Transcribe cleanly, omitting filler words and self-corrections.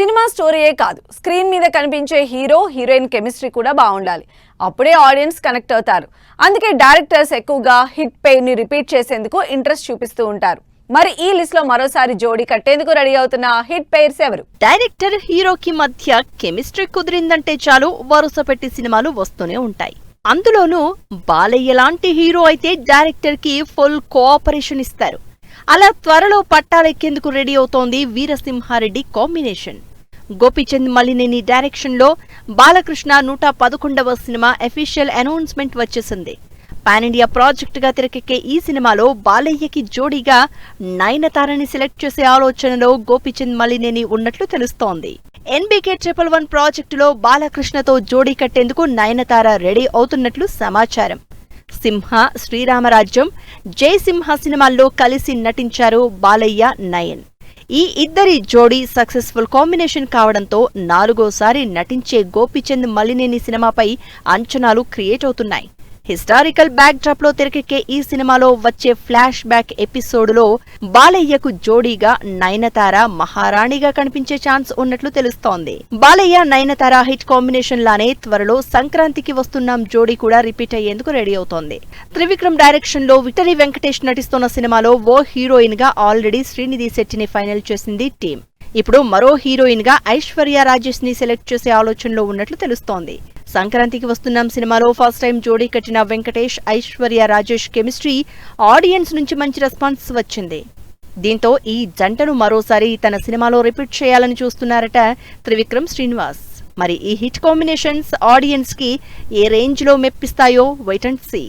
Cinema స్టోరీయే కాదు, screen మీద కనిపించే హీరో హీరోయిన్ కెమిస్ట్రీ కూడా బాగుండాలి. అప్పుడే ఆడియన్స్ కనెక్ట్ అవుతారు. అందుకే డైరెక్టర్స్ ఎక్కువగా హిట్ పెయిర్ ని రిపీట్ చేసేందుకు ఇంట్రెస్ట్ చూపిస్తూ ఉంటారు. మరి ఈ లిస్ట్ లో మరోసారి జోడీ కట్టేందుకు రెడీ అవుతున్న హిట్ పెయిర్స్ ఎవరు? డైరెక్టర్ హీరోకి మధ్య కెమిస్ట్రీ కుదిరిందంటే చాలు వరుస పెట్టి సినిమాలు వస్తూనే ఉంటాయి. అందులోనూ బాలయ్య లాంటి హీరో అయితే డైరెక్టర్ కి ఫుల్ కోఆపరేషన్ ఇస్తారు. అలా త్వరలో పట్టాలెక్కేందుకు రెడీ అవుతోంది వీరసింహారెడ్డి కాంబినేషన్. గోపీచంద్ మలినేని డైరెక్షన్ లో బాలకృష్ణ 111వ సినిమా అఫీషియల్ అనౌన్స్మెంట్ వచ్చేసింది. పాన్ ఇండియా ప్రాజెక్ట్ గా తెరకెక్కే ఈ సినిమాలో బాలయ్యకి జోడీగా నయనతారని సెలెక్ట్ చేసే ఆలోచనలో గోపీచంద్ మలినేని ఉన్నట్లు తెలుస్తోంది. NBK 111 ప్రాజెక్టులో బాలకృష్ణతో జోడీ కట్టేందుకు నయనతార రెడీ అవుతున్నట్లు సమాచారం. సింహ, శ్రీరామరాజ్యం, జయసింహ సినిమాల్లో కలిసి నటించారు బాలయ్య, నయన్. ఈ ఇద్దరి జోడీ సక్సెస్ఫుల్ కాంబినేషన్ కావడంతో 4వసారి నటించే గోపీచంద్ మలినేని సినిమాపై అంచనాలు క్రియేట్ అవుతున్నాయి. హిస్టారికల్ బ్యాక్ డ్రాప్ లో తెరకెక్కే ఈ సినిమాలో వచ్చే ఫ్లాష్ బ్యాక్ ఎపిసోడ్లో బాలయ్యకు జోడీగా నయనతార మహారాణిగా కనిపించే ఛాన్స్ ఉన్నట్లు తెలుస్తోంది. బాలయ్య, నయనతార హిట్ కాంబినేషన్ లానే త్వరలో సంక్రాంతికి వస్తున్నాం జోడీ కూడా రిపీట్ అయ్యేందుకు రెడీ అవుతోంది. త్రివిక్రమ్ డైరెక్షన్ లో విక్టరీ వెంకటేష్ నటిస్తున్న సినిమాలో ఓ హీరోయిన్ గా ఆల్రెడీ శ్రీనిధి శెట్టిని ఫైనల్ చేసింది టీం. ఇప్పుడు మరో హీరోయిన్ గా ఐశ్వర్య రాజేష్ ని సెలెక్ట్ చేసే ఆలోచనలో ఉన్నట్లు తెలుస్తోంది. సంక్రాంతికి వస్తున్నాం సినిమాలో ఫస్ట్ టైం జోడీ కట్టిన వెంకటేష్, ఐశ్వర్య రాజేష్ కెమిస్ట్రీ ఆడియన్స్ నుంచి మంచి రెస్పాన్స్ వచ్చింది. దీంతో ఈ జంటను మరోసారి తన సినిమాలో రిపీట్ చేయాలని చూస్తున్నారట త్రివిక్రమ్, శ్రీనివాస్. మరి ఈ హిట్ కాంబినేషన్స్ ఆడియన్స్ కి ఏ రేంజ్ లో మెప్పిస్తాయో వెయిట్ అండ్ సీ.